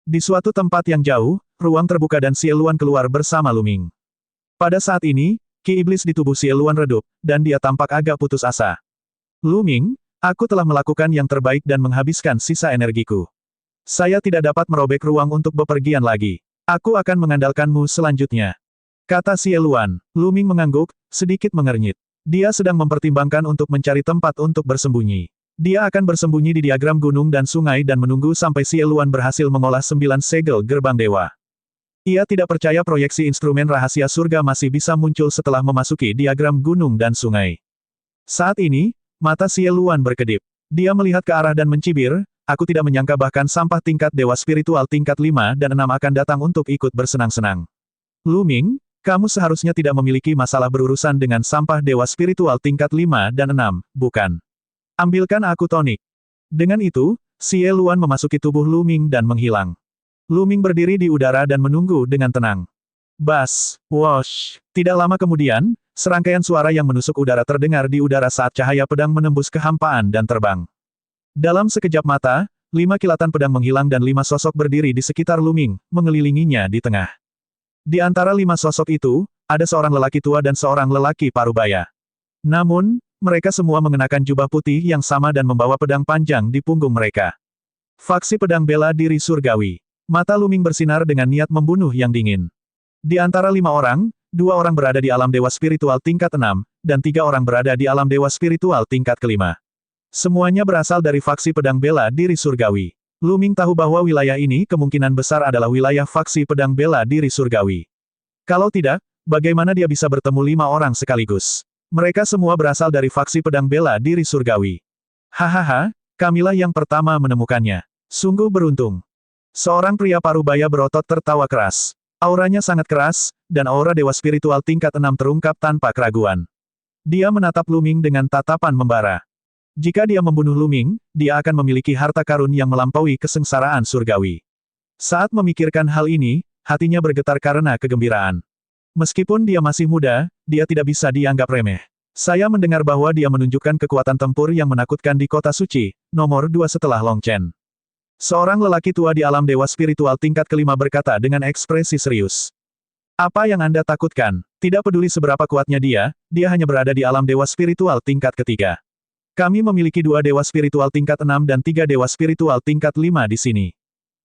Di suatu tempat yang jauh, ruang terbuka dan Xie Luan keluar bersama Lu Ming. Pada saat ini, ki iblis di tubuh Xie Luan redup, dan dia tampak agak putus asa. Lu Ming, aku telah melakukan yang terbaik dan menghabiskan sisa energiku. Saya tidak dapat merobek ruang untuk bepergian lagi. Aku akan mengandalkanmu selanjutnya. Kata Xie Luan. Lu Ming mengangguk, sedikit mengernyit. Dia sedang mempertimbangkan untuk mencari tempat untuk bersembunyi. Dia akan bersembunyi di diagram gunung dan sungai dan menunggu sampai Xie Luan berhasil mengolah 9 segel gerbang dewa. Ia tidak percaya proyeksi instrumen rahasia surga masih bisa muncul setelah memasuki diagram gunung dan sungai. Saat ini, mata Xie Luan berkedip. Dia melihat ke arah dan mencibir, aku tidak menyangka bahkan sampah tingkat dewa spiritual tingkat 5 dan 6 akan datang untuk ikut bersenang-senang. Lu Ming, kamu seharusnya tidak memiliki masalah berurusan dengan sampah dewa spiritual tingkat 5 dan 6, bukan? Ambilkan aku tonik. Dengan itu, Xie Luan memasuki tubuh Lu Ming dan menghilang. Lu Ming berdiri di udara dan menunggu dengan tenang. Bas, wosh. Tidak lama kemudian, serangkaian suara yang menusuk udara terdengar di udara saat cahaya pedang menembus kehampaan dan terbang. Dalam sekejap mata, 5 kilatan pedang menghilang dan 5 sosok berdiri di sekitar Lu Ming, mengelilinginya di tengah. Di antara 5 sosok itu, ada seorang lelaki tua dan seorang lelaki parubaya. Namun, mereka semua mengenakan jubah putih yang sama dan membawa pedang panjang di punggung mereka. Faksi pedang bela diri surgawi. Mata Lu Ming bersinar dengan niat membunuh yang dingin. Di antara 5 orang, 2 orang berada di alam dewa spiritual tingkat 6, dan 3 orang berada di alam dewa spiritual tingkat ke-5. Semuanya berasal dari faksi pedang bela diri surgawi. Lu Ming tahu bahwa wilayah ini kemungkinan besar adalah wilayah faksi pedang bela diri surgawi. Kalau tidak, bagaimana dia bisa bertemu 5 orang sekaligus? Mereka semua berasal dari faksi pedang bela diri surgawi. Hahaha, kamilah yang pertama menemukannya. Sungguh beruntung. Seorang pria parubaya berotot tertawa keras. Auranya sangat keras, dan aura dewa spiritual tingkat 6 terungkap tanpa keraguan. Dia menatap Lu Ming dengan tatapan membara. Jika dia membunuh Lu Ming, dia akan memiliki harta karun yang melampaui kesengsaraan surgawi. Saat memikirkan hal ini, hatinya bergetar karena kegembiraan. Meskipun dia masih muda, dia tidak bisa dianggap remeh. Saya mendengar bahwa dia menunjukkan kekuatan tempur yang menakutkan di kota suci, nomor 2 setelah Long Chen. Seorang lelaki tua di alam dewa spiritual tingkat ke-5 berkata dengan ekspresi serius. Apa yang Anda takutkan? Tidak peduli seberapa kuatnya dia hanya berada di alam dewa spiritual tingkat ke-3. Kami memiliki 2 dewa spiritual tingkat 6 dan 3 dewa spiritual tingkat 5 di sini.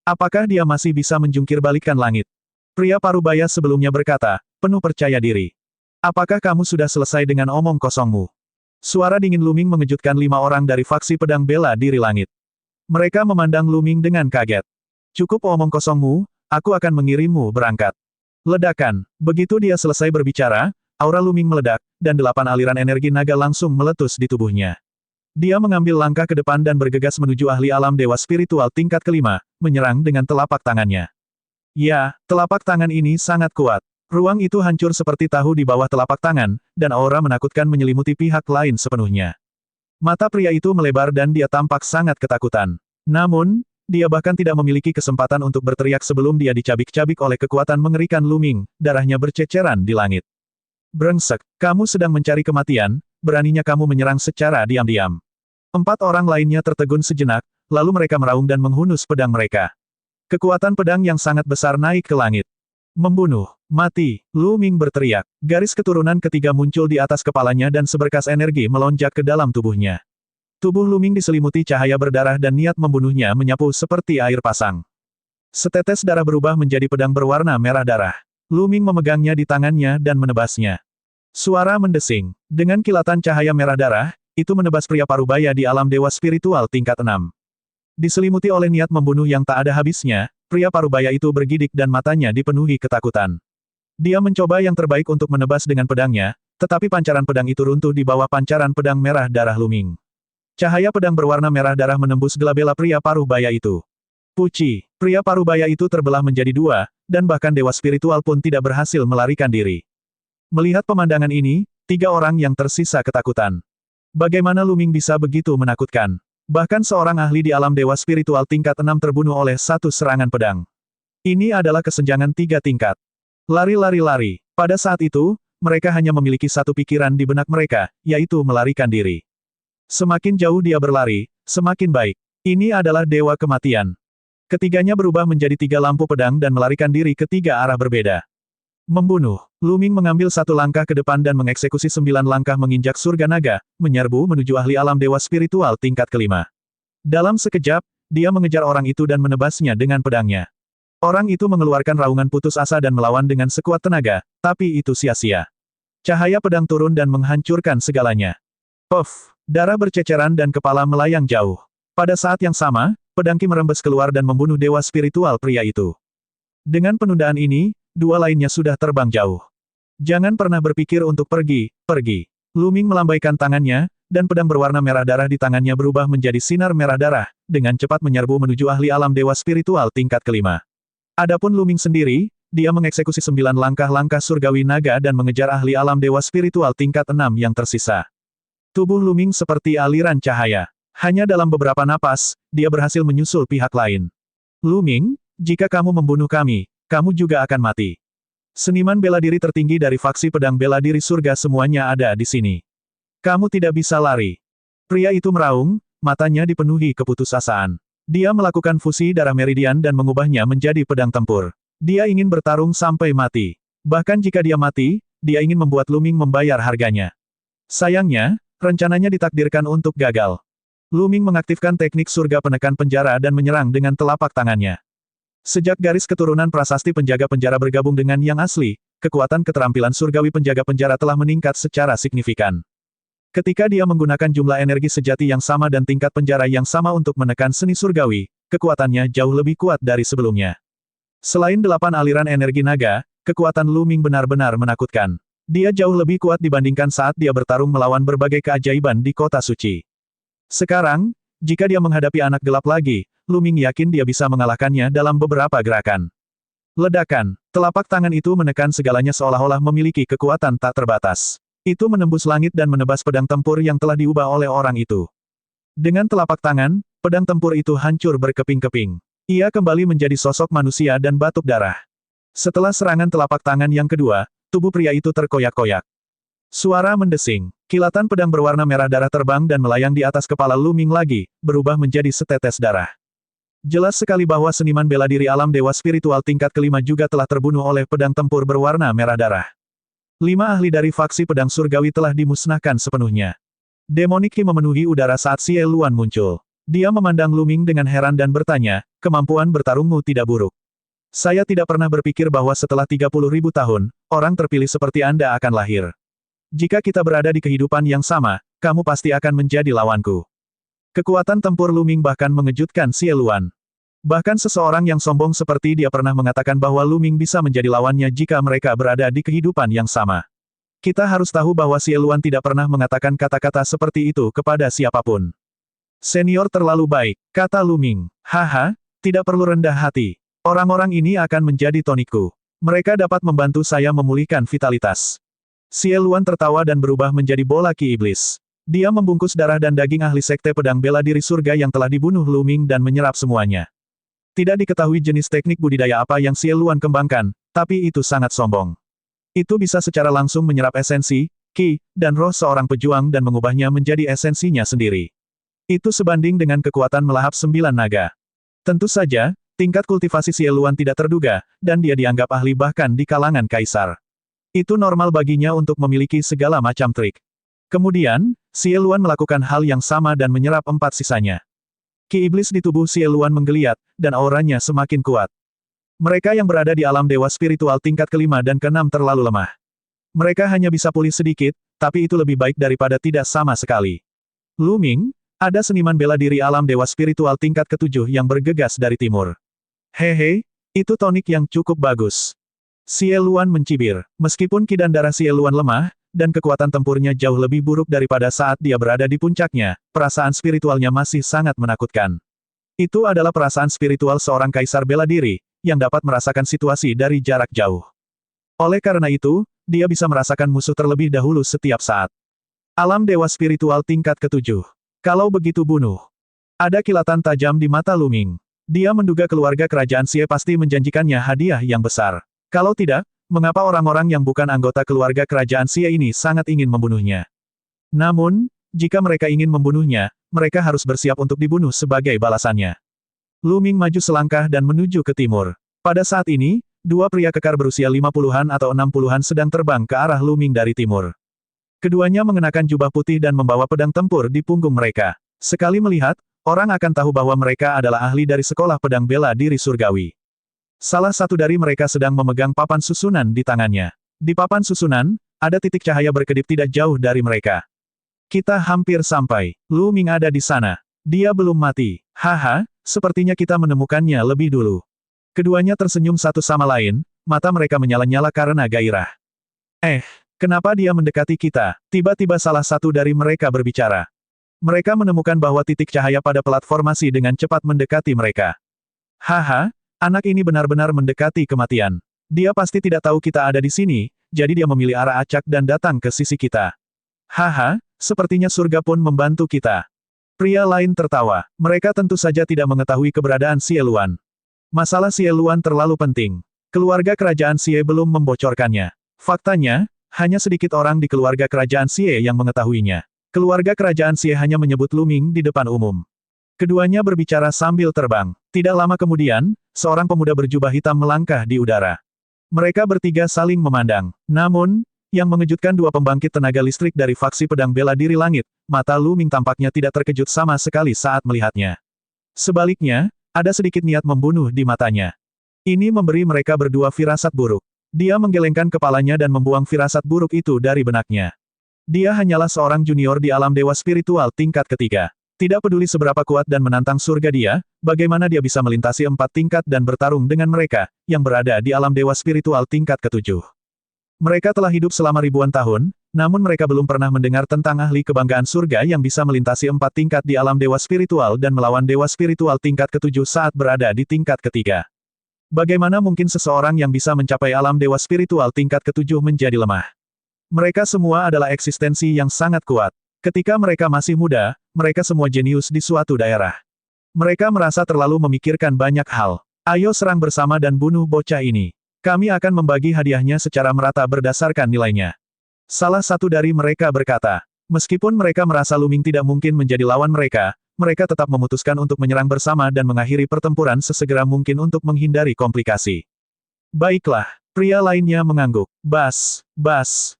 Apakah dia masih bisa menjungkir balikkan langit? Pria parubaya sebelumnya berkata, penuh percaya diri. Apakah kamu sudah selesai dengan omong kosongmu? Suara dingin Lu Ming mengejutkan 5 orang dari faksi pedang bela diri langit. Mereka memandang Lu Ming dengan kaget. Cukup omong kosongmu, aku akan mengirimmu berangkat. Ledakan. Begitu dia selesai berbicara, aura Lu Ming meledak, dan 8 aliran energi naga langsung meletus di tubuhnya. Dia mengambil langkah ke depan dan bergegas menuju ahli alam dewa spiritual tingkat ke-5, menyerang dengan telapak tangannya. Ya, telapak tangan ini sangat kuat. Ruang itu hancur seperti tahu di bawah telapak tangan, dan aura menakutkan menyelimuti pihak lain sepenuhnya. Mata pria itu melebar dan dia tampak sangat ketakutan. Namun, dia bahkan tidak memiliki kesempatan untuk berteriak sebelum dia dicabik-cabik oleh kekuatan mengerikan Lu Ming, darahnya berceceran di langit. Brengsek, kamu sedang mencari kematian, beraninya kamu menyerang secara diam-diam. 4 orang lainnya tertegun sejenak, lalu mereka meraung dan menghunus pedang mereka. Kekuatan pedang yang sangat besar naik ke langit. Membunuh, mati, Lu Ming berteriak. Garis keturunan ketiga muncul di atas kepalanya dan seberkas energi melonjak ke dalam tubuhnya. Tubuh Lu Ming diselimuti cahaya berdarah dan niat membunuhnya menyapu seperti air pasang. Setetes darah berubah menjadi pedang berwarna merah darah. Lu Ming memegangnya di tangannya dan menebasnya. Suara mendesing. Dengan kilatan cahaya merah darah, itu menebas pria parubaya di alam dewa spiritual tingkat 6. Diselimuti oleh niat membunuh yang tak ada habisnya, pria parubaya itu bergidik dan matanya dipenuhi ketakutan. Dia mencoba yang terbaik untuk menebas dengan pedangnya, tetapi pancaran pedang itu runtuh di bawah pancaran pedang merah darah Lu Ming. Cahaya pedang berwarna merah darah menembus gelabela pria parubaya itu. Puci, pria parubaya itu terbelah menjadi 2, dan bahkan dewa spiritual pun tidak berhasil melarikan diri. Melihat pemandangan ini, 3 orang yang tersisa ketakutan. Bagaimana Lu Ming bisa begitu menakutkan? Bahkan seorang ahli di alam dewa spiritual tingkat 6 terbunuh oleh satu serangan pedang. Ini adalah kesenjangan 3 tingkat. Lari. Pada saat itu, mereka hanya memiliki satu pikiran di benak mereka, yaitu melarikan diri. Semakin jauh dia berlari, semakin baik. Ini adalah dewa kematian. Ketiganya berubah menjadi 3 lampu pedang dan melarikan diri ke 3 arah berbeda. Membunuh. Lu Ming mengambil 1 langkah ke depan dan mengeksekusi 9 langkah menginjak surga naga, menyerbu menuju ahli alam dewa spiritual tingkat kelima. Dalam sekejap, dia mengejar orang itu dan menebasnya dengan pedangnya. Orang itu mengeluarkan raungan putus asa dan melawan dengan sekuat tenaga, tapi itu sia-sia. Cahaya pedang turun dan menghancurkan segalanya. Puff! Darah berceceran dan kepala melayang jauh. Pada saat yang sama, pedang Qi merembes keluar dan membunuh dewa spiritual pria itu. Dengan penundaan ini, 2 lainnya sudah terbang jauh. Jangan pernah berpikir untuk pergi, pergi. Lu Ming melambaikan tangannya, dan pedang berwarna merah darah di tangannya berubah menjadi sinar merah darah, dengan cepat menyerbu menuju ahli alam dewa spiritual tingkat kelima. Adapun Lu Ming sendiri, dia mengeksekusi 9 langkah surgawi naga dan mengejar ahli alam dewa spiritual tingkat 6 yang tersisa. Tubuh Lu Ming seperti aliran cahaya. Hanya dalam beberapa napas, dia berhasil menyusul pihak lain. Lu Ming, jika kamu membunuh kami, kamu juga akan mati. Seniman bela diri tertinggi dari faksi pedang bela diri surga semuanya ada di sini. Kamu tidak bisa lari. Pria itu meraung, matanya dipenuhi keputusasaan. Dia melakukan fusi darah meridian dan mengubahnya menjadi pedang tempur. Dia ingin bertarung sampai mati. Bahkan jika dia mati, dia ingin membuat Lu Ming membayar harganya. Sayangnya, rencananya ditakdirkan untuk gagal. Lu Ming mengaktifkan teknik surga penekan penjara dan menyerang dengan telapak tangannya. Sejak garis keturunan prasasti penjaga penjara bergabung dengan yang asli, kekuatan keterampilan surgawi penjaga penjara telah meningkat secara signifikan. Ketika dia menggunakan jumlah energi sejati yang sama dan tingkat penjara yang sama untuk menekan seni surgawi, kekuatannya jauh lebih kuat dari sebelumnya. Selain 8 aliran energi naga, kekuatan Lu Ming benar-benar menakutkan. Dia jauh lebih kuat dibandingkan saat dia bertarung melawan berbagai keajaiban di kota suci. Sekarang, jika dia menghadapi anak gelap lagi, Lu Ming yakin dia bisa mengalahkannya dalam beberapa gerakan. Ledakan, telapak tangan itu menekan segalanya seolah-olah memiliki kekuatan tak terbatas. Itu menembus langit dan menebas pedang tempur yang telah diubah oleh orang itu. Dengan telapak tangan, pedang tempur itu hancur berkeping-keping. Ia kembali menjadi sosok manusia dan batuk darah. Setelah serangan telapak tangan yang kedua, tubuh pria itu terkoyak-koyak. Suara mendesing. Kilatan pedang berwarna merah darah terbang dan melayang di atas kepala Lu Ming lagi, berubah menjadi setetes darah. Jelas sekali bahwa seniman bela diri alam dewa spiritual tingkat kelima juga telah terbunuh oleh pedang tempur berwarna merah darah. 5 ahli dari faksi pedang surgawi telah dimusnahkan sepenuhnya. Demonik Qi memenuhi udara saat Xie Luan muncul. Dia memandang Lu Ming dengan heran dan bertanya, kemampuan bertarungmu tidak buruk. Saya tidak pernah berpikir bahwa setelah 30.000 tahun, orang terpilih seperti Anda akan lahir. Jika kita berada di kehidupan yang sama, kamu pasti akan menjadi lawanku. Kekuatan tempur Lu Ming bahkan mengejutkan Xie Luan. Bahkan seseorang yang sombong seperti dia pernah mengatakan bahwa Lu Ming bisa menjadi lawannya jika mereka berada di kehidupan yang sama. Kita harus tahu bahwa Xie Luan tidak pernah mengatakan kata-kata seperti itu kepada siapapun. Senior terlalu baik, kata Lu Ming. Haha, tidak perlu rendah hati. Orang-orang ini akan menjadi tonikku. Mereka dapat membantu saya memulihkan vitalitas. Xie Luan tertawa dan berubah menjadi bola Qi iblis. Dia membungkus darah dan daging ahli sekte pedang bela diri surga yang telah dibunuh Lu Ming dan menyerap semuanya. Tidak diketahui jenis teknik budidaya apa yang Xie Luan kembangkan, tapi itu sangat sombong. Itu bisa secara langsung menyerap esensi, Qi, dan roh seorang pejuang dan mengubahnya menjadi esensinya sendiri. Itu sebanding dengan kekuatan melahap 9 naga. Tentu saja, tingkat kultivasi Xie Luan tidak terduga, dan dia dianggap ahli bahkan di kalangan kaisar. Itu normal baginya untuk memiliki segala macam trik. Kemudian, Xie Luan melakukan hal yang sama dan menyerap 4 sisanya. Qi iblis di tubuh Xie Luan menggeliat, dan auranya semakin kuat. Mereka yang berada di alam dewa spiritual tingkat kelima dan keenam terlalu lemah. Mereka hanya bisa pulih sedikit, tapi itu lebih baik daripada tidak sama sekali. Lu Ming, ada seniman bela diri alam dewa spiritual tingkat ketujuh yang bergegas dari timur. Hehe, itu tonik yang cukup bagus. Xie Luan mencibir. Meskipun Qi dan darah Xie Luan lemah, dan kekuatan tempurnya jauh lebih buruk daripada saat dia berada di puncaknya, perasaan spiritualnya masih sangat menakutkan. Itu adalah perasaan spiritual seorang kaisar bela diri, yang dapat merasakan situasi dari jarak jauh. Oleh karena itu, dia bisa merasakan musuh terlebih dahulu setiap saat. Alam dewa spiritual tingkat ketujuh. Kalau begitu bunuh. Ada kilatan tajam di mata Lu Ming. Dia menduga keluarga kerajaan Xie pasti menjanjikannya hadiah yang besar. Kalau tidak, mengapa orang-orang yang bukan anggota keluarga kerajaan Xie ini sangat ingin membunuhnya? Namun, jika mereka ingin membunuhnya, mereka harus bersiap untuk dibunuh sebagai balasannya. Lu Ming maju selangkah dan menuju ke timur. Pada saat ini, dua pria kekar berusia 50-an atau 60-an sedang terbang ke arah Lu Ming dari timur. Keduanya mengenakan jubah putih dan membawa pedang tempur di punggung mereka. Sekali melihat, orang akan tahu bahwa mereka adalah ahli dari sekolah pedang bela diri surgawi. Salah satu dari mereka sedang memegang papan susunan di tangannya. Di papan susunan, ada titik cahaya berkedip tidak jauh dari mereka. Kita hampir sampai. Lu Ming ada di sana. Dia belum mati. Haha, sepertinya kita menemukannya lebih dulu. Keduanya tersenyum satu sama lain, mata mereka menyala-nyala karena gairah. Kenapa dia mendekati kita? Tiba-tiba salah satu dari mereka berbicara. Mereka menemukan bahwa titik cahaya pada platformasi dengan cepat mendekati mereka. Haha, anak ini benar-benar mendekati kematian. Dia pasti tidak tahu kita ada di sini, jadi dia memilih arah acak dan datang ke sisi kita. Haha, sepertinya surga pun membantu kita. Pria lain tertawa. Mereka tentu saja tidak mengetahui keberadaan Xie Luan. Masalah Xie Luan terlalu penting. Keluarga kerajaan Xie belum membocorkannya. Faktanya, hanya sedikit orang di keluarga kerajaan Xie yang mengetahuinya. Keluarga kerajaan Xie hanya menyebut Lu Ming di depan umum. Keduanya berbicara sambil terbang. Tidak lama kemudian, seorang pemuda berjubah hitam melangkah di udara. Mereka bertiga saling memandang. Namun, yang mengejutkan dua pembangkit tenaga listrik dari faksi pedang bela diri langit, mata Lu Ming tampaknya tidak terkejut sama sekali saat melihatnya. Sebaliknya, ada sedikit niat membunuh di matanya. Ini memberi mereka berdua firasat buruk. Dia menggelengkan kepalanya dan membuang firasat buruk itu dari benaknya. Dia hanyalah seorang junior di alam dewa spiritual tingkat ketiga. Tidak peduli seberapa kuat dan menantang surga dia, bagaimana dia bisa melintasi 4 tingkat dan bertarung dengan mereka, yang berada di alam dewa spiritual tingkat ketujuh. Mereka telah hidup selama ribuan tahun, namun mereka belum pernah mendengar tentang ahli kebanggaan surga yang bisa melintasi 4 tingkat di alam dewa spiritual dan melawan dewa spiritual tingkat ketujuh saat berada di tingkat ketiga. Bagaimana mungkin seseorang yang bisa mencapai alam dewa spiritual tingkat ketujuh menjadi lemah? Mereka semua adalah eksistensi yang sangat kuat. Ketika mereka masih muda, mereka semua jenius di suatu daerah. Mereka merasa terlalu memikirkan banyak hal. Ayo serang bersama dan bunuh bocah ini. Kami akan membagi hadiahnya secara merata berdasarkan nilainya. Salah satu dari mereka berkata. Meskipun mereka merasa Lu Ming tidak mungkin menjadi lawan mereka, mereka tetap memutuskan untuk menyerang bersama dan mengakhiri pertempuran sesegera mungkin untuk menghindari komplikasi. Baiklah, pria lainnya mengangguk. Bas,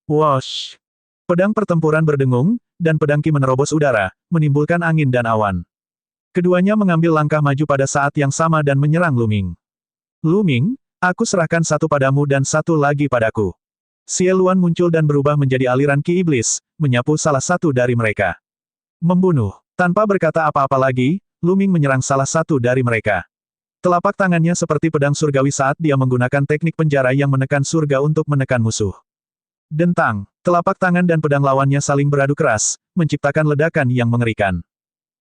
wosh. Pedang pertempuran berdengung, dan pedang Qi menerobos udara, menimbulkan angin dan awan. Keduanya mengambil langkah maju pada saat yang sama dan menyerang Lu Ming. Lu Ming, aku serahkan satu padamu dan satu lagi padaku. Xie Luan muncul dan berubah menjadi aliran Qi iblis, menyapu salah satu dari mereka. Membunuh. Tanpa berkata apa-apa lagi, Lu Ming menyerang salah satu dari mereka. Telapak tangannya seperti pedang surgawi saat dia menggunakan teknik penjara yang menekan surga untuk menekan musuh. Dentang, telapak tangan dan pedang lawannya saling beradu keras, menciptakan ledakan yang mengerikan.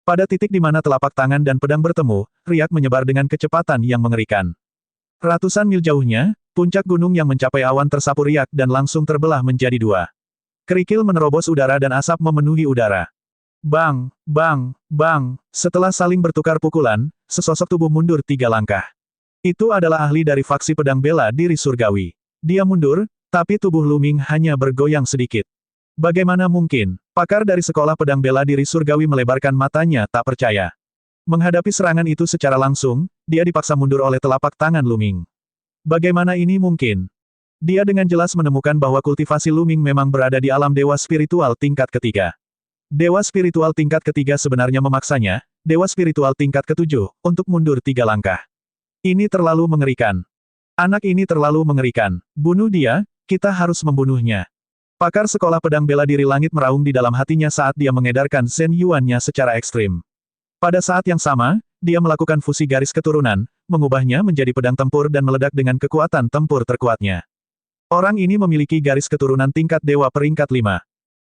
Pada titik di mana telapak tangan dan pedang bertemu, riak menyebar dengan kecepatan yang mengerikan. Ratusan mil jauhnya, puncak gunung yang mencapai awan tersapu riak dan langsung terbelah menjadi dua. Kerikil menerobos udara dan asap memenuhi udara. Bang, bang, bang, setelah saling bertukar pukulan, sesosok tubuh mundur 3 langkah. Itu adalah ahli dari faksi pedang bela diri surgawi. Dia mundur, tapi tubuh Lu Ming hanya bergoyang sedikit. Bagaimana mungkin? Pakar dari sekolah pedang bela diri surgawi melebarkan matanya tak percaya. Menghadapi serangan itu secara langsung, dia dipaksa mundur oleh telapak tangan Lu Ming. Bagaimana ini mungkin? Dia dengan jelas menemukan bahwa kultivasi Lu Ming memang berada di alam dewa spiritual tingkat ketiga. Dewa spiritual tingkat ketiga sebenarnya memaksanya, dewa spiritual tingkat ketujuh, untuk mundur 3 langkah. Ini terlalu mengerikan. Anak ini terlalu mengerikan. Bunuh dia, kita harus membunuhnya. Pakar sekolah pedang bela diri langit meraung di dalam hatinya saat dia mengedarkan Zhen Yuan-nya secara ekstrim. Pada saat yang sama, dia melakukan fusi garis keturunan, mengubahnya menjadi pedang tempur dan meledak dengan kekuatan tempur terkuatnya. Orang ini memiliki garis keturunan tingkat dewa peringkat 5.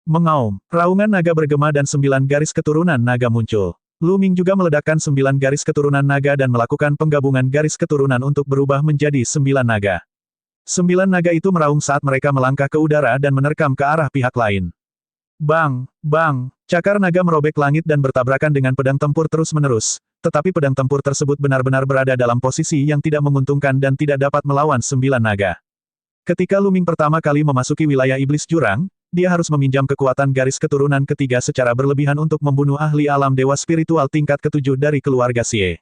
Mengaum, raungan naga bergema dan 9 garis keturunan naga muncul. Lu Ming juga meledakkan 9 garis keturunan naga dan melakukan penggabungan garis keturunan untuk berubah menjadi 9 naga. 9 naga itu meraung saat mereka melangkah ke udara dan menerkam ke arah pihak lain. Bang, bang, cakar naga merobek langit dan bertabrakan dengan pedang tempur terus-menerus, tetapi pedang tempur tersebut benar-benar berada dalam posisi yang tidak menguntungkan dan tidak dapat melawan 9 naga. Ketika Lu Ming pertama kali memasuki wilayah iblis jurang, dia harus meminjam kekuatan garis keturunan ketiga secara berlebihan untuk membunuh ahli alam dewa spiritual tingkat ketujuh dari keluarga Xie.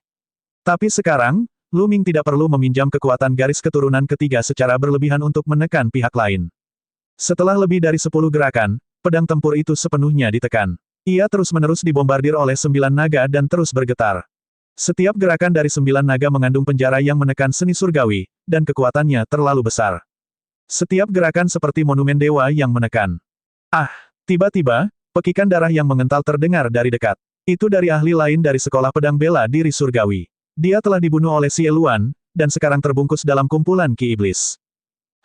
Tapi sekarang, Lu Ming tidak perlu meminjam kekuatan garis keturunan ketiga secara berlebihan untuk menekan pihak lain. Setelah lebih dari 10 gerakan, pedang tempur itu sepenuhnya ditekan. Ia terus-menerus dibombardir oleh 9 naga dan terus bergetar. Setiap gerakan dari 9 naga mengandung penjara yang menekan seni surgawi, dan kekuatannya terlalu besar. Setiap gerakan seperti monumen dewa yang menekan. Ah! Tiba-tiba, pekikan darah yang mengental terdengar dari dekat. Itu dari ahli lain dari sekolah pedang bela diri surgawi. Dia telah dibunuh oleh Xie Luan, dan sekarang terbungkus dalam kumpulan Ki Iblis.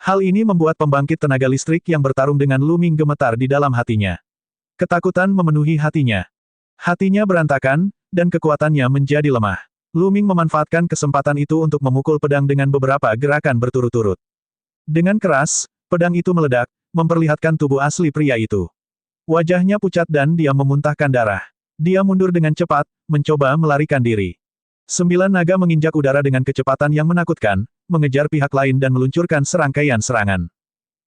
Hal ini membuat pembangkit tenaga listrik yang bertarung dengan Lu Ming gemetar di dalam hatinya. Ketakutan memenuhi hatinya. Hatinya berantakan, dan kekuatannya menjadi lemah. Lu Ming memanfaatkan kesempatan itu untuk memukul pedang dengan beberapa gerakan berturut-turut. Dengan keras, pedang itu meledak, memperlihatkan tubuh asli pria itu. Wajahnya pucat dan dia memuntahkan darah. Dia mundur dengan cepat, mencoba melarikan diri. 9 naga menginjak udara dengan kecepatan yang menakutkan, mengejar pihak lain dan meluncurkan serangkaian serangan.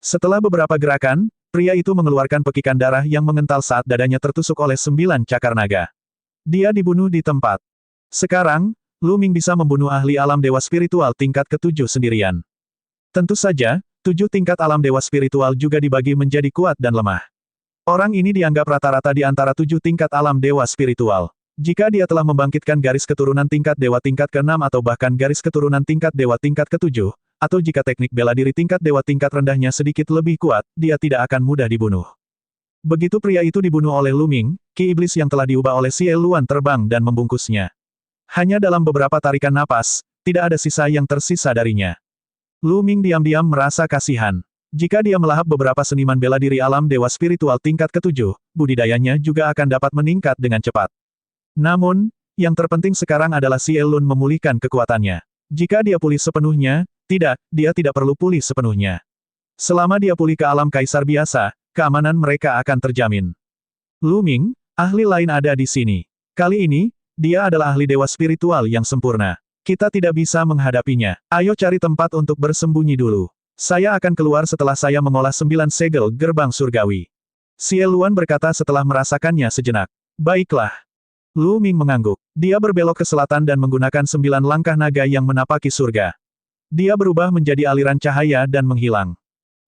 Setelah beberapa gerakan, pria itu mengeluarkan pekikan darah yang mengental saat dadanya tertusuk oleh 9 cakar naga. Dia dibunuh di tempat. Sekarang, Lu Ming bisa membunuh ahli alam dewa spiritual tingkat ke-7 sendirian. Tentu saja, 7 tingkat alam dewa spiritual juga dibagi menjadi kuat dan lemah. Orang ini dianggap rata-rata di antara 7 tingkat alam dewa spiritual. Jika dia telah membangkitkan garis keturunan tingkat dewa tingkat ke-6 atau bahkan garis keturunan tingkat dewa tingkat ke-7, atau jika teknik bela diri tingkat dewa tingkat rendahnya sedikit lebih kuat, dia tidak akan mudah dibunuh. Begitu pria itu dibunuh oleh Lu Ming, Ki Iblis yang telah diubah oleh Xie Luan terbang dan membungkusnya. Hanya dalam beberapa tarikan napas, tidak ada sisa yang tersisa darinya. Lu Ming diam-diam merasa kasihan. Jika dia melahap beberapa seniman bela diri alam dewa spiritual tingkat ke-7, budidayanya juga akan dapat meningkat dengan cepat. Namun, yang terpenting sekarang adalah Xie Luan memulihkan kekuatannya. Jika dia pulih sepenuhnya, dia tidak perlu pulih sepenuhnya. Selama dia pulih ke alam kaisar biasa, keamanan mereka akan terjamin. Lu Ming, ahli lain ada di sini. Kali ini, dia adalah ahli dewa spiritual yang sempurna. Kita tidak bisa menghadapinya. Ayo cari tempat untuk bersembunyi dulu. Saya akan keluar setelah saya mengolah 9 segel gerbang surgawi. Xie Luan berkata setelah merasakannya sejenak. Baiklah. Lu Ming mengangguk. Dia berbelok ke selatan dan menggunakan 9 langkah naga yang menapaki surga. Dia berubah menjadi aliran cahaya dan menghilang.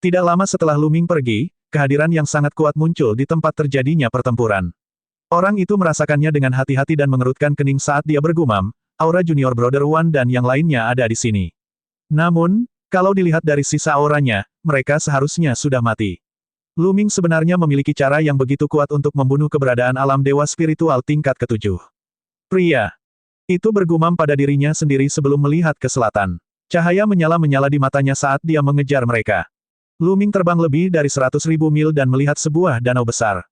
Tidak lama setelah Lu Ming pergi, kehadiran yang sangat kuat muncul di tempat terjadinya pertempuran. Orang itu merasakannya dengan hati-hati dan mengerutkan kening saat dia bergumam, aura Junior Brother One dan yang lainnya ada di sini. Namun, kalau dilihat dari sisa auranya, mereka seharusnya sudah mati. Lu Ming sebenarnya memiliki cara yang begitu kuat untuk membunuh keberadaan alam dewa spiritual tingkat ke-7. Pria itu bergumam pada dirinya sendiri sebelum melihat ke selatan. Cahaya menyala-menyala di matanya saat dia mengejar mereka. Lu Ming terbang lebih dari 100.000 mil dan melihat sebuah danau besar.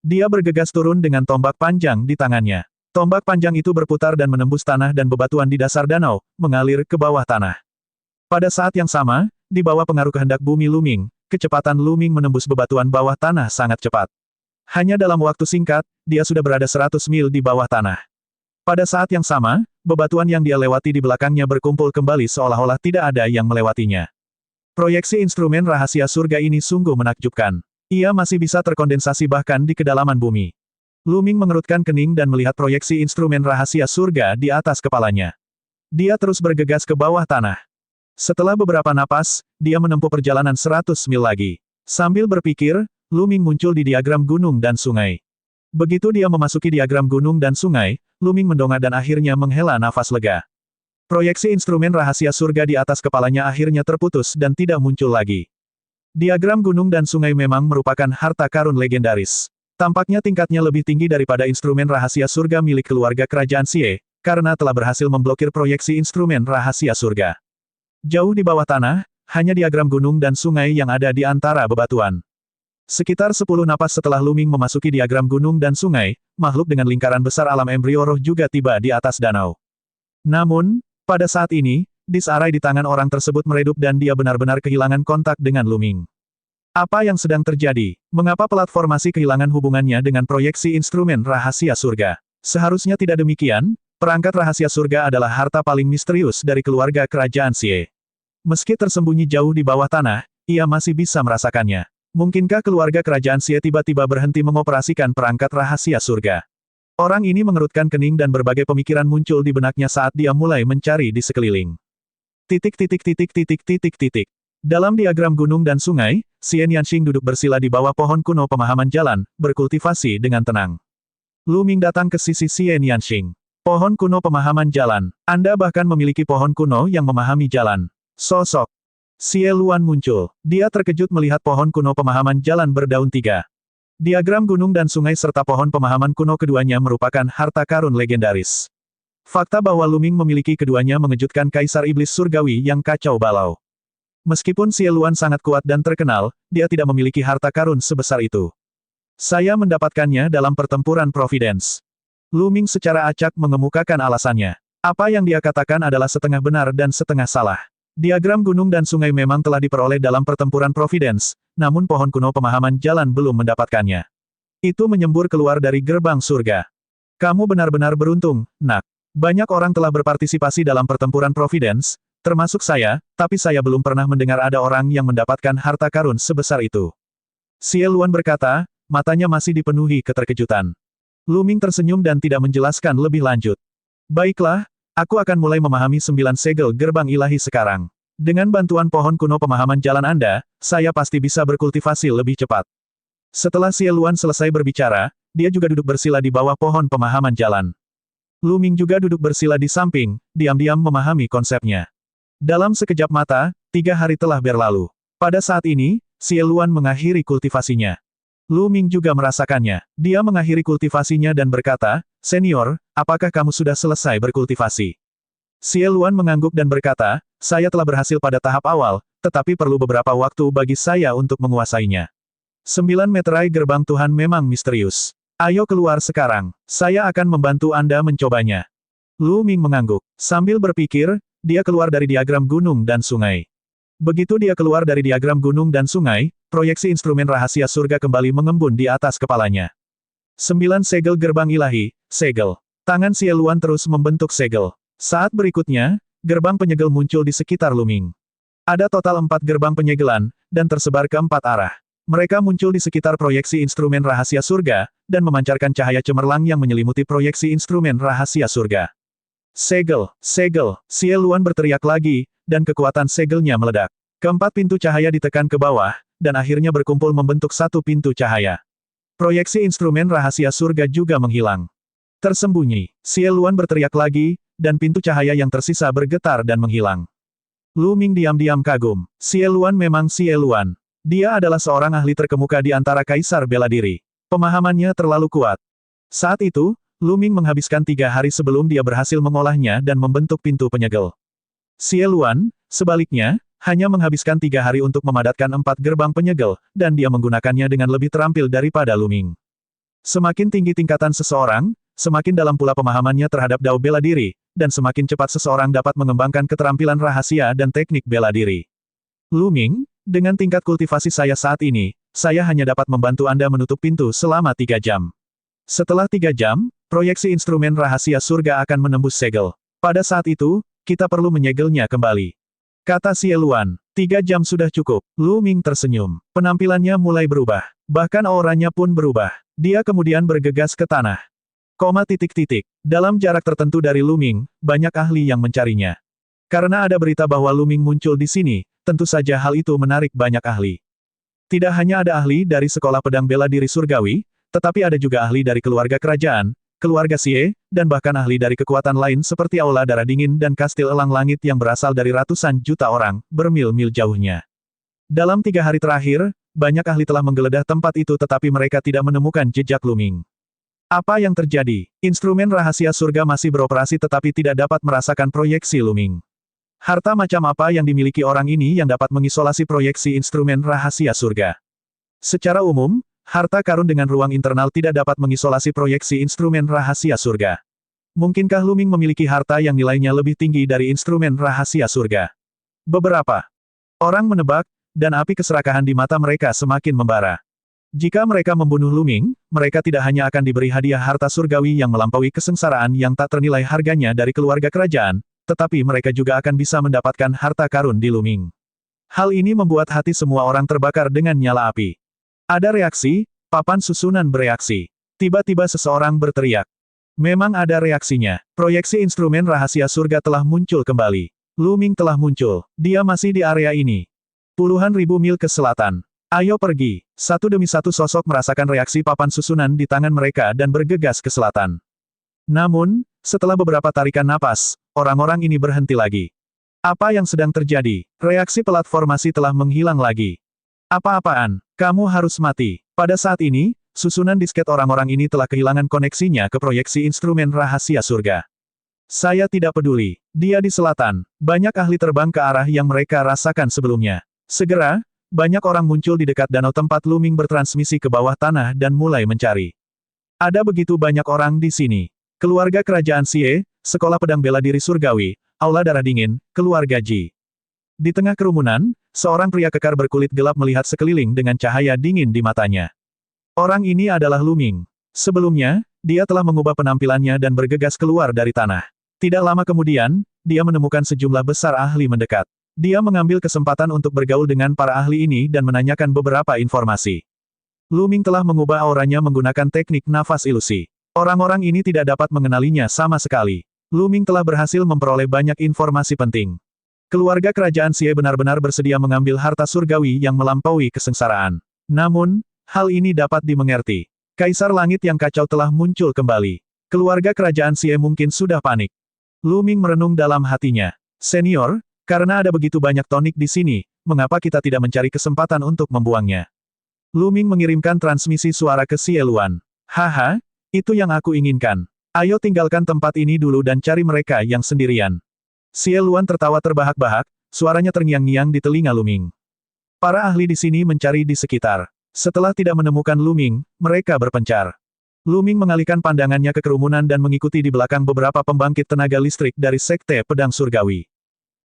Dia bergegas turun dengan tombak panjang di tangannya. Tombak panjang itu berputar dan menembus tanah dan bebatuan di dasar danau, mengalir ke bawah tanah. Pada saat yang sama, di bawah pengaruh kehendak bumi Lu Ming, kecepatan Lu Ming menembus bebatuan bawah tanah sangat cepat. Hanya dalam waktu singkat, dia sudah berada 100 mil di bawah tanah. Pada saat yang sama, bebatuan yang dia lewati di belakangnya berkumpul kembali seolah-olah tidak ada yang melewatinya. Proyeksi instrumen rahasia surga ini sungguh menakjubkan. Ia masih bisa terkondensasi bahkan di kedalaman bumi. Lu Ming mengerutkan kening dan melihat proyeksi instrumen rahasia surga di atas kepalanya. Dia terus bergegas ke bawah tanah. Setelah beberapa napas, dia menempuh perjalanan 100 mil lagi. Sambil berpikir, Lu Ming muncul di diagram gunung dan sungai. Begitu dia memasuki diagram gunung dan sungai, Lu Ming mendongak dan akhirnya menghela nafas lega. Proyeksi instrumen rahasia surga di atas kepalanya akhirnya terputus dan tidak muncul lagi. Diagram gunung dan sungai memang merupakan harta karun legendaris. Tampaknya tingkatnya lebih tinggi daripada instrumen rahasia surga milik keluarga kerajaan Xie, karena telah berhasil memblokir proyeksi instrumen rahasia surga. Jauh di bawah tanah, hanya diagram gunung dan sungai yang ada di antara bebatuan. Sekitar 10 napas setelah Lu Ming memasuki diagram gunung dan sungai, makhluk dengan lingkaran besar alam embrio roh juga tiba di atas danau. Namun, pada saat ini, disk arai di tangan orang tersebut meredup dan dia benar-benar kehilangan kontak dengan Lu Ming. Apa yang sedang terjadi? Mengapa platformasi kehilangan hubungannya dengan proyeksi instrumen rahasia surga? Seharusnya tidak demikian. Perangkat rahasia surga adalah harta paling misterius dari keluarga kerajaan Xie. Meski tersembunyi jauh di bawah tanah, ia masih bisa merasakannya. Mungkinkah keluarga kerajaan Xie tiba-tiba berhenti mengoperasikan perangkat rahasia surga? Orang ini mengerutkan kening dan berbagai pemikiran muncul di benaknya saat dia mulai mencari di sekeliling. Titik titik titik titik titik titik. Dalam diagram gunung dan sungai, Xian Yanxing duduk bersila di bawah pohon kuno pemahaman jalan, berkultivasi dengan tenang. Lu Ming datang ke sisi Xian Yanxing. Pohon kuno pemahaman jalan. Anda bahkan memiliki pohon kuno yang memahami jalan. Sosok Xie Luan muncul. Dia terkejut melihat pohon kuno pemahaman jalan berdaun tiga. Diagram gunung dan sungai serta pohon pemahaman kuno keduanya merupakan harta karun legendaris. Fakta bahwa Lu Ming memiliki keduanya mengejutkan Kaisar Iblis Surgawi yang kacau balau. Meskipun Xie Luan sangat kuat dan terkenal, dia tidak memiliki harta karun sebesar itu. Saya mendapatkannya dalam pertempuran Providence. Lu Ming secara acak mengemukakan alasannya. Apa yang dia katakan adalah setengah benar dan setengah salah. Diagram gunung dan sungai memang telah diperoleh dalam pertempuran Providence, namun pohon kuno pemahaman jalan belum mendapatkannya. Itu menyembur keluar dari gerbang surga. Kamu benar-benar beruntung, Nak. Banyak orang telah berpartisipasi dalam pertempuran Providence, termasuk saya, tapi saya belum pernah mendengar ada orang yang mendapatkan harta karun sebesar itu. Xie Luan berkata, matanya masih dipenuhi keterkejutan. Lu Ming tersenyum dan tidak menjelaskan lebih lanjut. Baiklah, aku akan mulai memahami 9 segel gerbang ilahi sekarang. Dengan bantuan pohon kuno pemahaman jalan Anda, saya pasti bisa berkultivasi lebih cepat. Setelah Xie Luan selesai berbicara, dia juga duduk bersila di bawah pohon pemahaman jalan. Lu Ming juga duduk bersila di samping, diam-diam memahami konsepnya. Dalam sekejap mata, 3 hari telah berlalu. Pada saat ini, Xie Luan mengakhiri kultivasinya. Lu Ming juga merasakannya. Dia mengakhiri kultivasinya dan berkata, "Senior, apakah kamu sudah selesai berkultivasi?" Xie Luan mengangguk dan berkata, "Saya telah berhasil pada tahap awal, tetapi perlu beberapa waktu bagi saya untuk menguasainya. 9 meterai gerbang Tuhan memang misterius. Ayo keluar sekarang. Saya akan membantu Anda mencobanya." Lu Ming mengangguk. Sambil berpikir, dia keluar dari diagram gunung dan sungai. Begitu dia keluar dari diagram gunung dan sungai, proyeksi instrumen rahasia surga kembali mengembun di atas kepalanya. 9 segel gerbang ilahi, segel. Tangan Xie Luan terus membentuk segel. Saat berikutnya, gerbang penyegel muncul di sekitar Lu Ming. Ada total 4 gerbang penyegelan, dan tersebar ke 4 arah. Mereka muncul di sekitar proyeksi instrumen rahasia surga, dan memancarkan cahaya cemerlang yang menyelimuti proyeksi instrumen rahasia surga. Segel, segel, Xie Luan berteriak lagi, dan kekuatan segelnya meledak. Keempat pintu cahaya ditekan ke bawah, dan akhirnya berkumpul membentuk satu pintu cahaya. Proyeksi instrumen rahasia surga juga menghilang. Tersembunyi, Xie Luan berteriak lagi, dan pintu cahaya yang tersisa bergetar dan menghilang. Lu Ming diam-diam kagum. Xie Luan memang Xie Luan. Dia adalah seorang ahli terkemuka di antara kaisar bela diri. Pemahamannya terlalu kuat. Saat itu, Lu Ming menghabiskan 3 hari sebelum dia berhasil mengolahnya dan membentuk pintu penyegel. Xie Luan, sebaliknya, hanya menghabiskan 3 hari untuk memadatkan 4 gerbang penyegel, dan dia menggunakannya dengan lebih terampil daripada Lu Ming. Semakin tinggi tingkatan seseorang, semakin dalam pula pemahamannya terhadap dao bela diri, dan semakin cepat seseorang dapat mengembangkan keterampilan rahasia dan teknik bela diri. Lu Ming, dengan tingkat kultivasi saya saat ini, saya hanya dapat membantu Anda menutup pintu selama 3 jam. Setelah 3 jam, proyeksi instrumen rahasia surga akan menembus segel. Pada saat itu, kita perlu menyegelnya kembali. Kata Xie Luan, 3 jam sudah cukup. Lu Ming tersenyum. Penampilannya mulai berubah. Bahkan auranya pun berubah. Dia kemudian bergegas ke tanah. Dalam jarak tertentu dari Lu Ming, banyak ahli yang mencarinya. Karena ada berita bahwa Lu Ming muncul di sini, tentu saja hal itu menarik banyak ahli. Tidak hanya ada ahli dari sekolah pedang bela diri surgawi, tetapi ada juga ahli dari keluarga kerajaan, keluarga Xie, dan bahkan ahli dari kekuatan lain seperti Aula Darah Dingin dan Kastil Elang Langit yang berasal dari ratusan juta orang, bermil-mil jauhnya. Dalam 3 hari terakhir, banyak ahli telah menggeledah tempat itu tetapi mereka tidak menemukan jejak Lu Ming. Apa yang terjadi? Instrumen rahasia surga masih beroperasi tetapi tidak dapat merasakan proyeksi Lu Ming. Harta macam apa yang dimiliki orang ini yang dapat mengisolasi proyeksi instrumen rahasia surga? Secara umum, harta karun dengan ruang internal tidak dapat mengisolasi proyeksi instrumen rahasia surga. Mungkinkah Lu Ming memiliki harta yang nilainya lebih tinggi dari instrumen rahasia surga? Beberapa orang menebak, dan api keserakahan di mata mereka semakin membara. Jika mereka membunuh Lu Ming, mereka tidak hanya akan diberi hadiah harta surgawi yang melampaui kesengsaraan yang tak ternilai harganya dari keluarga kerajaan, tetapi mereka juga akan bisa mendapatkan harta karun di Lu Ming. Hal ini membuat hati semua orang terbakar dengan nyala api. Ada reaksi, papan susunan bereaksi. Tiba-tiba seseorang berteriak. Memang ada reaksinya. Proyeksi instrumen rahasia surga telah muncul kembali. Lu Ming telah muncul. Dia masih di area ini. Puluhan ribu mil ke selatan. Ayo pergi. Satu demi satu sosok merasakan reaksi papan susunan di tangan mereka dan bergegas ke selatan. Namun, setelah beberapa tarikan napas, orang-orang ini berhenti lagi. Apa yang sedang terjadi? Reaksi platformasi telah menghilang lagi. Apa-apaan? Kamu harus mati. Pada saat ini, susunan disket orang-orang ini telah kehilangan koneksinya ke proyeksi instrumen rahasia surga. Saya tidak peduli. Dia di selatan. Banyak ahli terbang ke arah yang mereka rasakan sebelumnya. Segera, banyak orang muncul di dekat danau tempat Lu Ming bertransmisi ke bawah tanah dan mulai mencari. Ada begitu banyak orang di sini. Keluarga Kerajaan Xie, Sekolah Pedang Bela Diri Surgawi, Aula Darah Dingin, Keluarga Ji. Di tengah kerumunan, seorang pria kekar berkulit gelap melihat sekeliling dengan cahaya dingin di matanya. Orang ini adalah Lu Ming. Sebelumnya, dia telah mengubah penampilannya dan bergegas keluar dari tanah. Tidak lama kemudian, dia menemukan sejumlah besar ahli mendekat. Dia mengambil kesempatan untuk bergaul dengan para ahli ini dan menanyakan beberapa informasi. Lu Ming telah mengubah auranya menggunakan teknik nafas ilusi. Orang-orang ini tidak dapat mengenalinya sama sekali. Lu Ming telah berhasil memperoleh banyak informasi penting. Keluarga Kerajaan Xie benar-benar bersedia mengambil harta surgawi yang melampaui kesengsaraan. Namun, hal ini dapat dimengerti. Kaisar Langit yang kacau telah muncul kembali. Keluarga Kerajaan Xie mungkin sudah panik. Lu Ming merenung dalam hatinya. Senior, karena ada begitu banyak tonik di sini, mengapa kita tidak mencari kesempatan untuk membuangnya? Lu Ming mengirimkan transmisi suara ke Xie Luan. Haha, itu yang aku inginkan. Ayo tinggalkan tempat ini dulu dan cari mereka yang sendirian. Xie Luan tertawa terbahak-bahak, suaranya terngiang-ngiang di telinga Lu Ming. Para ahli di sini mencari di sekitar. Setelah tidak menemukan Lu Ming, mereka berpencar. Lu Ming mengalihkan pandangannya ke kerumunan dan mengikuti di belakang beberapa pembangkit tenaga listrik dari Sekte Pedang Surgawi.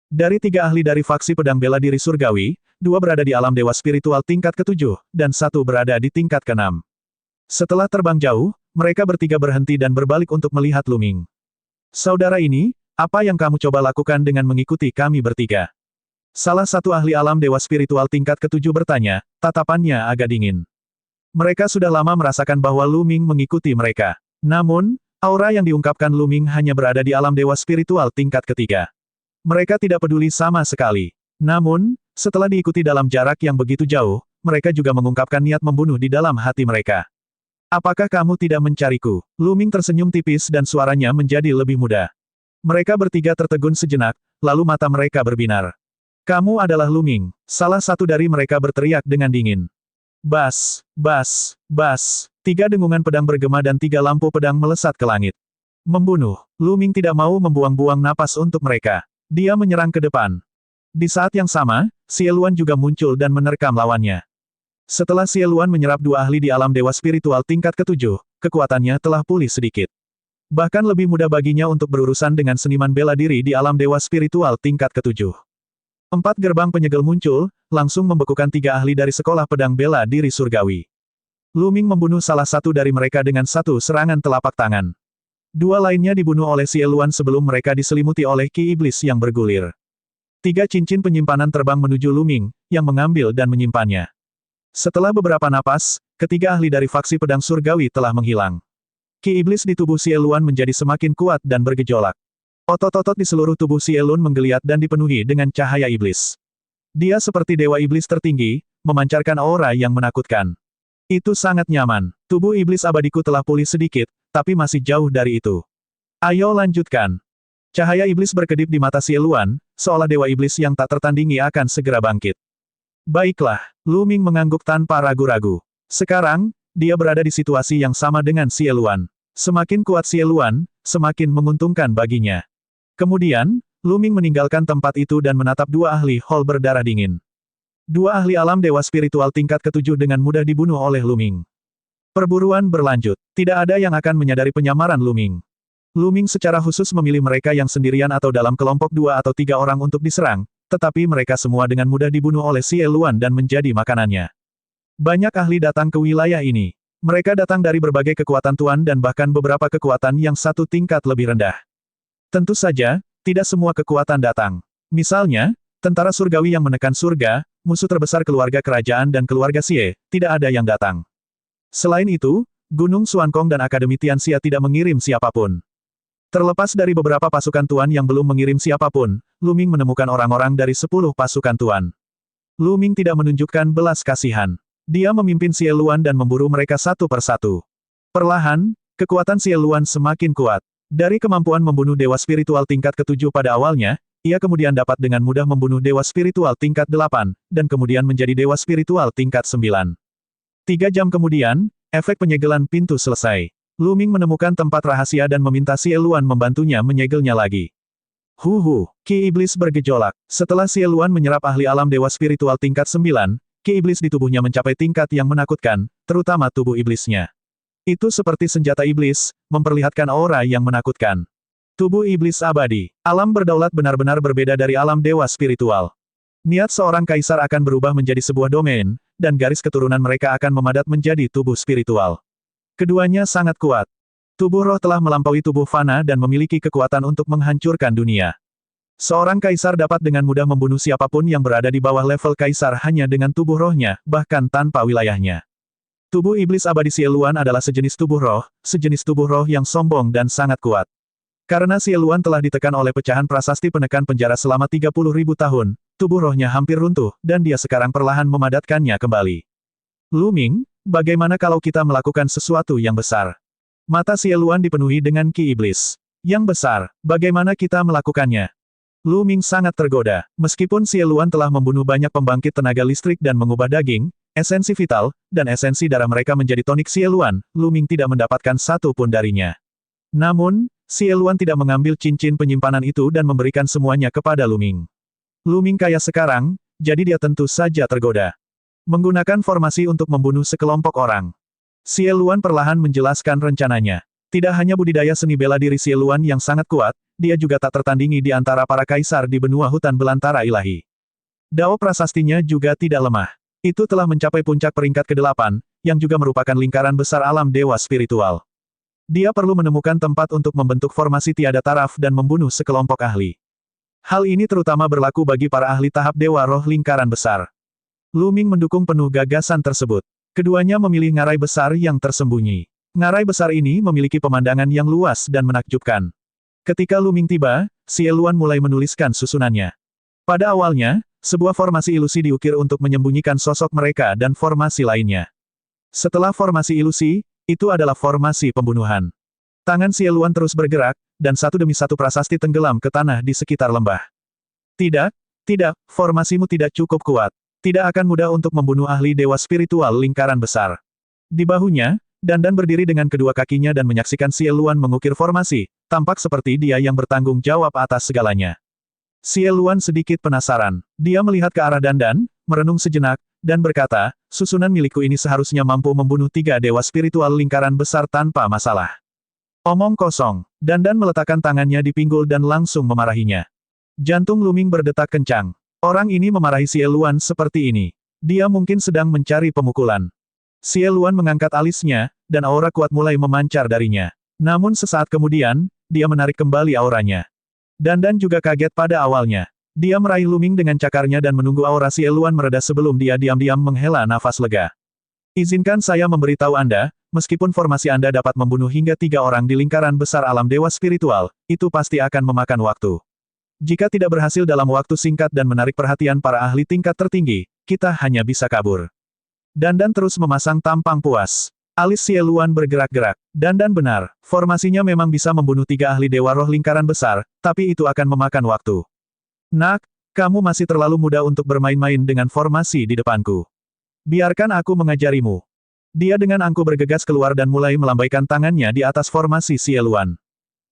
Dari 3 ahli dari faksi Pedang Bela Diri Surgawi, 2 berada di alam dewa spiritual tingkat ke-7, dan 1 berada di tingkat ke-6. Setelah terbang jauh, mereka bertiga berhenti dan berbalik untuk melihat Lu Ming. Saudara ini, apa yang kamu coba lakukan dengan mengikuti kami bertiga? Salah satu ahli alam dewa spiritual tingkat ke-7 bertanya, tatapannya agak dingin. Mereka sudah lama merasakan bahwa Lu Ming mengikuti mereka. Namun, aura yang diungkapkan Lu Ming hanya berada di alam dewa spiritual tingkat ketiga. Mereka tidak peduli sama sekali. Namun, setelah diikuti dalam jarak yang begitu jauh, mereka juga mengungkapkan niat membunuh di dalam hati mereka. Apakah kamu tidak mencariku? Lu Ming tersenyum tipis dan suaranya menjadi lebih muda. Mereka bertiga tertegun sejenak, lalu mata mereka berbinar. Kamu adalah Lu Ming. Salah satu dari mereka berteriak dengan dingin. Bas, bas, bas. 3 dengungan pedang bergema dan 3 lampu pedang melesat ke langit. Membunuh. Lu Ming tidak mau membuang-buang napas untuk mereka. Dia menyerang ke depan. Di saat yang sama, Xie Luan juga muncul dan menerkam lawannya. Setelah Xie Luan menyerap 2 ahli di alam dewa spiritual tingkat ke-7, kekuatannya telah pulih sedikit. Bahkan lebih mudah baginya untuk berurusan dengan seniman bela diri di alam dewa spiritual tingkat ke-7. 4 gerbang penyegel muncul, langsung membekukan 3 ahli dari sekolah pedang bela diri surgawi. Lu Ming membunuh salah satu dari mereka dengan 1 serangan telapak tangan. 2 lainnya dibunuh oleh Xie Luan sebelum mereka diselimuti oleh ki iblis yang bergulir. 3 cincin penyimpanan terbang menuju Lu Ming, yang mengambil dan menyimpannya. Setelah beberapa napas, ketiga ahli dari faksi pedang surgawi telah menghilang. Ki iblis di tubuh Xie Luan menjadi semakin kuat dan bergejolak. Otot-otot di seluruh tubuh Xie Luan menggeliat dan dipenuhi dengan cahaya iblis. Dia seperti dewa iblis tertinggi, memancarkan aura yang menakutkan. Itu sangat nyaman. Tubuh iblis abadiku telah pulih sedikit, tapi masih jauh dari itu. Ayo lanjutkan. Cahaya iblis berkedip di mata Xie Luan, seolah dewa iblis yang tak tertandingi akan segera bangkit. Baiklah, Lu Ming mengangguk tanpa ragu-ragu. Sekarang, dia berada di situasi yang sama dengan Xie Luan. Semakin kuat Xie Luan, semakin menguntungkan baginya. Kemudian, Lu Ming meninggalkan tempat itu dan menatap 2 ahli hall berdarah dingin. 2 ahli alam dewa spiritual tingkat ke-7 dengan mudah dibunuh oleh Lu Ming. Perburuan berlanjut. Tidak ada yang akan menyadari penyamaran Lu Ming. Lu Ming secara khusus memilih mereka yang sendirian atau dalam kelompok 2 atau 3 orang untuk diserang, tetapi mereka semua dengan mudah dibunuh oleh Xie Luan dan menjadi makanannya. Banyak ahli datang ke wilayah ini. Mereka datang dari berbagai kekuatan tuan dan bahkan beberapa kekuatan yang 1 tingkat lebih rendah. Tentu saja, tidak semua kekuatan datang. Misalnya, tentara surgawi yang menekan surga, musuh terbesar keluarga kerajaan dan keluarga Xie, tidak ada yang datang. Selain itu, Gunung Xuankong dan Akademi Tianxia tidak mengirim siapapun. Terlepas dari beberapa pasukan tuan yang belum mengirim siapapun, Lu Ming menemukan orang-orang dari 10 pasukan tuan. Lu Ming tidak menunjukkan belas kasihan. Dia memimpin Xie Luan dan memburu mereka satu persatu. Perlahan, kekuatan Xie Luan semakin kuat. Dari kemampuan membunuh dewa spiritual tingkat ke-7 pada awalnya, ia kemudian dapat dengan mudah membunuh dewa spiritual tingkat 8, dan kemudian menjadi dewa spiritual tingkat 9. 3 jam kemudian, efek penyegelan pintu selesai. Lu Ming menemukan tempat rahasia dan meminta Xie Luan membantunya menyegelnya lagi. Ki iblis bergejolak. Setelah Xie Luan menyerap ahli alam dewa spiritual tingkat 9, ki iblis di tubuhnya mencapai tingkat yang menakutkan, terutama tubuh iblisnya. Itu seperti senjata iblis, memperlihatkan aura yang menakutkan. Tubuh iblis abadi. Alam berdaulat benar-benar berbeda dari alam dewa spiritual. Niat seorang kaisar akan berubah menjadi sebuah domain, dan garis keturunan mereka akan memadat menjadi tubuh spiritual. Keduanya sangat kuat. Tubuh roh telah melampaui tubuh fana dan memiliki kekuatan untuk menghancurkan dunia. Seorang kaisar dapat dengan mudah membunuh siapapun yang berada di bawah level kaisar hanya dengan tubuh rohnya, bahkan tanpa wilayahnya. Tubuh iblis abadi Xie Luan adalah sejenis tubuh roh yang sombong dan sangat kuat. Karena Xie Luan telah ditekan oleh pecahan prasasti penekan penjara selama 30.000 tahun, tubuh rohnya hampir runtuh, dan dia sekarang perlahan memadatkannya kembali. Lu Ming, bagaimana kalau kita melakukan sesuatu yang besar? Mata Xie Luan dipenuhi dengan ki iblis. Yang besar, bagaimana kita melakukannya? Lu Ming sangat tergoda. Meskipun Xie Luan telah membunuh banyak pembangkit tenaga listrik dan mengubah daging, esensi vital, dan esensi darah mereka menjadi tonik Xie Luan, Lu Ming tidak mendapatkan satu pun darinya. Namun, Xie Luan tidak mengambil cincin penyimpanan itu dan memberikan semuanya kepada Lu Ming. Lu Ming kaya sekarang, jadi dia tentu saja tergoda. Menggunakan formasi untuk membunuh sekelompok orang. Xie Luan perlahan menjelaskan rencananya. Tidak hanya budidaya seni bela diri Xie Luan yang sangat kuat, dia juga tak tertandingi di antara para kaisar di benua hutan belantara ilahi. Dao prasastinya juga tidak lemah. Itu telah mencapai puncak peringkat ke-8, yang juga merupakan lingkaran besar alam dewa spiritual. Dia perlu menemukan tempat untuk membentuk formasi tiada taraf dan membunuh sekelompok ahli. Hal ini terutama berlaku bagi para ahli tahap dewa roh lingkaran besar. Lu Ming mendukung penuh gagasan tersebut. Keduanya memilih ngarai besar yang tersembunyi. Ngarai besar ini memiliki pemandangan yang luas dan menakjubkan. Ketika Lu Ming tiba, Xie Luan mulai menuliskan susunannya. Pada awalnya, sebuah formasi ilusi diukir untuk menyembunyikan sosok mereka dan formasi lainnya. Setelah formasi ilusi, itu adalah formasi pembunuhan. Tangan Xie Luan terus bergerak, dan satu demi satu prasasti tenggelam ke tanah di sekitar lembah. Tidak, formasimu tidak cukup kuat. Tidak akan mudah untuk membunuh ahli dewa spiritual lingkaran besar. Di bahunya, Dandan berdiri dengan kedua kakinya dan menyaksikan Xie Luan mengukir formasi, tampak seperti dia yang bertanggung jawab atas segalanya. Xie Luan sedikit penasaran. Dia melihat ke arah Dandan, merenung sejenak, dan berkata, susunan milikku ini seharusnya mampu membunuh 3 dewa spiritual lingkaran besar tanpa masalah. Omong kosong. Dandan meletakkan tangannya di pinggul dan langsung memarahinya. Jantung Lu Ming berdetak kencang. Orang ini memarahi Xie Luan seperti ini. Dia mungkin sedang mencari pemukulan. Xie Luan mengangkat alisnya, dan aura kuat mulai memancar darinya. Namun sesaat kemudian, dia menarik kembali auranya. Dandan juga kaget pada awalnya. Dia meraih Lu Ming dengan cakarnya dan menunggu aura Xie Luan mereda sebelum dia diam-diam menghela nafas lega. Izinkan saya memberitahu Anda, meskipun formasi Anda dapat membunuh hingga 3 orang di lingkaran besar alam dewa spiritual, itu pasti akan memakan waktu. Jika tidak berhasil dalam waktu singkat dan menarik perhatian para ahli tingkat tertinggi, kita hanya bisa kabur. Dandan terus memasang tampang puas. Alis Xie Luan bergerak-gerak. Dandan benar, formasinya memang bisa membunuh 3 ahli dewa roh lingkaran besar, tapi itu akan memakan waktu. Nak, kamu masih terlalu muda untuk bermain-main dengan formasi di depanku. Biarkan aku mengajarimu. Dia dengan angkuh bergegas keluar dan mulai melambaikan tangannya di atas formasi Xie Luan.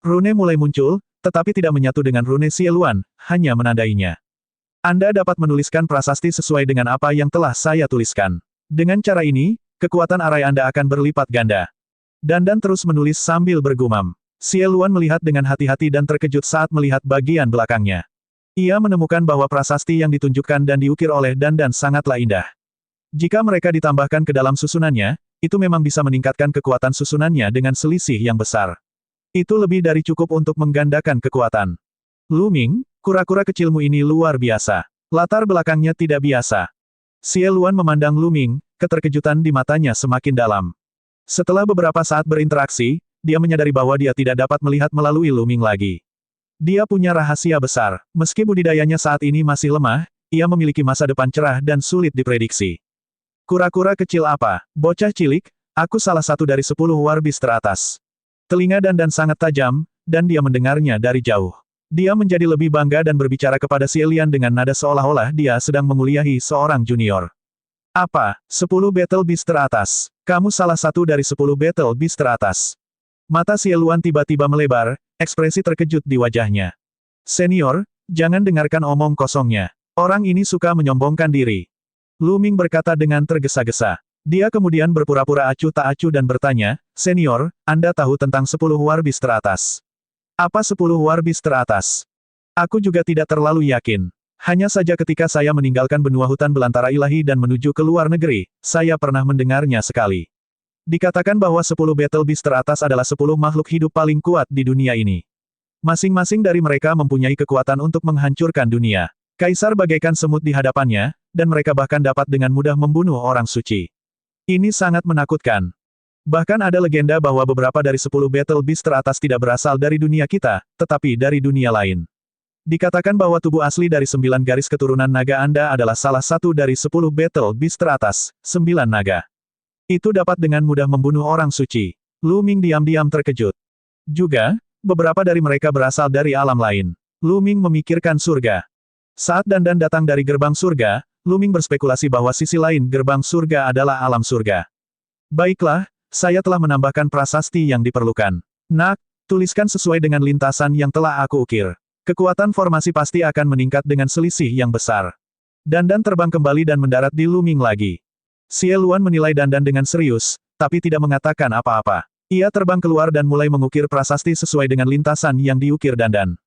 Rune mulai muncul, tetapi tidak menyatu dengan rune Xie Luan, hanya menandainya. Anda dapat menuliskan prasasti sesuai dengan apa yang telah saya tuliskan. Dengan cara ini, kekuatan arai Anda akan berlipat ganda. Dandan terus menulis sambil bergumam. Xie Luan melihat dengan hati-hati dan terkejut saat melihat bagian belakangnya. Ia menemukan bahwa prasasti yang ditunjukkan dan diukir oleh Dandan sangatlah indah. Jika mereka ditambahkan ke dalam susunannya, itu memang bisa meningkatkan kekuatan susunannya dengan selisih yang besar. Itu lebih dari cukup untuk menggandakan kekuatan. Lu Ming, kura-kura kecilmu ini luar biasa. Latar belakangnya tidak biasa. Xie Luan memandang Lu Ming, keterkejutan di matanya semakin dalam. Setelah beberapa saat berinteraksi, dia menyadari bahwa dia tidak dapat melihat melalui Lu Ming lagi. Dia punya rahasia besar. Meski budidayanya saat ini masih lemah, ia memiliki masa depan cerah dan sulit diprediksi. Kura-kura kecil apa? Bocah cilik, aku salah satu dari 10 warbis teratas. Telinga Dan sangat tajam, dan dia mendengarnya dari jauh. Dia menjadi lebih bangga dan berbicara kepada Xie Lian dengan nada seolah-olah dia sedang menguliahi seorang junior. Apa? 10 Battle Beast teratas. Kamu salah satu dari 10 Battle Beast teratas. Mata Xie Luan tiba-tiba melebar, ekspresi terkejut di wajahnya. Senior, jangan dengarkan omong kosongnya. Orang ini suka menyombongkan diri. Lu Ming berkata dengan tergesa-gesa. Dia kemudian berpura-pura acuh tak acuh dan bertanya, Senior, Anda tahu tentang 10 warbis teratas? Apa 10 warbis teratas? Aku juga tidak terlalu yakin. Hanya saja ketika saya meninggalkan benua hutan belantara ilahi dan menuju ke luar negeri, saya pernah mendengarnya sekali. Dikatakan bahwa 10 Battle Beast teratas adalah 10 makhluk hidup paling kuat di dunia ini. Masing-masing dari mereka mempunyai kekuatan untuk menghancurkan dunia. Kaisar bagaikan semut di hadapannya, dan mereka bahkan dapat dengan mudah membunuh orang suci. Ini sangat menakutkan. Bahkan ada legenda bahwa beberapa dari 10 Battle Beast teratas tidak berasal dari dunia kita, tetapi dari dunia lain. Dikatakan bahwa tubuh asli dari 9 garis keturunan naga Anda adalah salah satu dari 10 Battle Beast teratas, 9 naga. Itu dapat dengan mudah membunuh orang suci. Lu Ming diam-diam terkejut. Juga, beberapa dari mereka berasal dari alam lain. Lu Ming memikirkan surga. Saat Dan datang dari gerbang surga, Lu Ming berspekulasi bahwa sisi lain gerbang surga adalah alam surga. Baiklah, saya telah menambahkan prasasti yang diperlukan. Nak, tuliskan sesuai dengan lintasan yang telah aku ukir. Kekuatan formasi pasti akan meningkat dengan selisih yang besar. Dan terbang kembali dan mendarat di Lu Ming lagi. Xie Luan menilai Dan dengan serius, tapi tidak mengatakan apa-apa. Ia terbang keluar dan mulai mengukir prasasti sesuai dengan lintasan yang diukir Dan.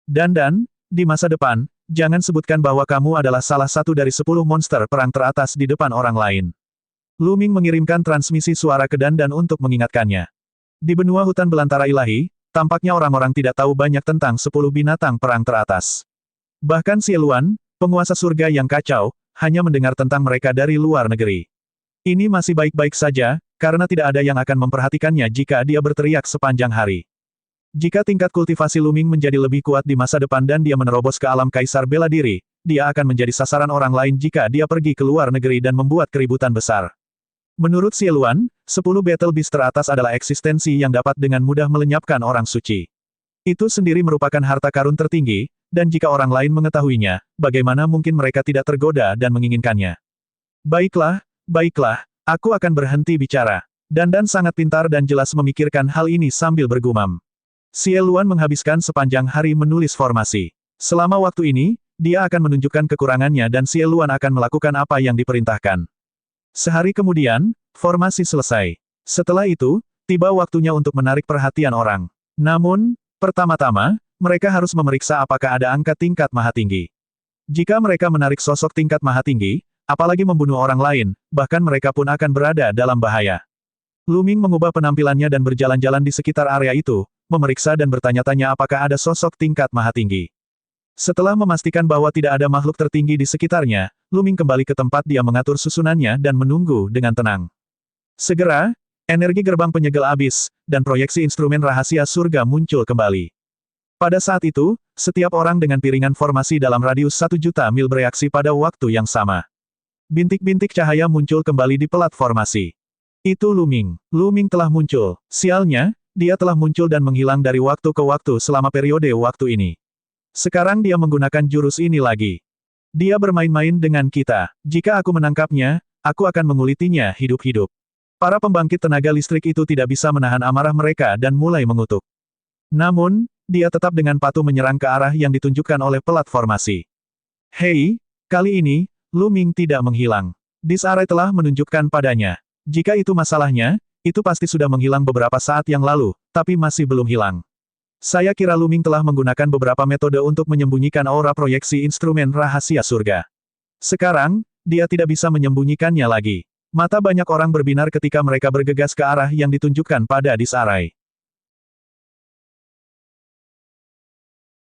Dan, di masa depan, jangan sebutkan bahwa kamu adalah salah satu dari 10 monster perang teratas di depan orang lain. Lu Ming mengirimkan transmisi suara ke Dan untuk mengingatkannya. Di benua hutan belantara ilahi, tampaknya orang-orang tidak tahu banyak tentang 10 binatang perang teratas. Bahkan Xie Luan, penguasa surga yang kacau, hanya mendengar tentang mereka dari luar negeri. Ini masih baik-baik saja, karena tidak ada yang akan memperhatikannya jika dia berteriak sepanjang hari. Jika tingkat kultivasi Lu Ming menjadi lebih kuat di masa depan dan dia menerobos ke alam kaisar bela diri, dia akan menjadi sasaran orang lain jika dia pergi ke luar negeri dan membuat keributan besar. Menurut Xie Luan, 10 Battle Beast teratas adalah eksistensi yang dapat dengan mudah melenyapkan orang suci. Itu sendiri merupakan harta karun tertinggi, dan jika orang lain mengetahuinya, bagaimana mungkin mereka tidak tergoda dan menginginkannya. Baiklah, aku akan berhenti bicara. Dan sangat pintar dan jelas memikirkan hal ini sambil bergumam. Xie Luan menghabiskan sepanjang hari menulis formasi. Selama waktu ini, dia akan menunjukkan kekurangannya dan Xie Luan akan melakukan apa yang diperintahkan. Sehari kemudian, formasi selesai. Setelah itu, tiba waktunya untuk menarik perhatian orang. Namun, pertama-tama, mereka harus memeriksa apakah ada angka tingkat maha tinggi. Jika mereka menarik sosok tingkat maha tinggi, apalagi membunuh orang lain, bahkan mereka pun akan berada dalam bahaya. Lu Ming mengubah penampilannya dan berjalan-jalan di sekitar area itu, memeriksa dan bertanya-tanya apakah ada sosok tingkat maha tinggi. Setelah memastikan bahwa tidak ada makhluk tertinggi di sekitarnya, Lu Ming kembali ke tempat dia mengatur susunannya dan menunggu dengan tenang. Segera, energi gerbang penyegel abis, dan proyeksi instrumen rahasia surga muncul kembali. Pada saat itu, setiap orang dengan piringan formasi dalam radius 1 juta mil bereaksi pada waktu yang sama. Bintik-bintik cahaya muncul kembali di pelat formasi. Itu Lu Ming. Lu Ming telah muncul. Sialnya, dia telah muncul dan menghilang dari waktu ke waktu selama periode waktu ini. Sekarang dia menggunakan jurus ini lagi. Dia bermain-main dengan kita. Jika aku menangkapnya, aku akan mengulitinya hidup-hidup. Para pembangkit tenaga listrik itu tidak bisa menahan amarah mereka dan mulai mengutuk. Namun, dia tetap dengan patuh menyerang ke arah yang ditunjukkan oleh pelat formasi. Hei, kali ini, Lu Ming tidak menghilang. Disarray telah menunjukkan padanya. Jika itu masalahnya, itu pasti sudah menghilang beberapa saat yang lalu, tapi masih belum hilang. Saya kira Lu Ming telah menggunakan beberapa metode untuk menyembunyikan aura proyeksi instrumen rahasia surga. Sekarang, dia tidak bisa menyembunyikannya lagi. Mata banyak orang berbinar ketika mereka bergegas ke arah yang ditunjukkan pada Disarray.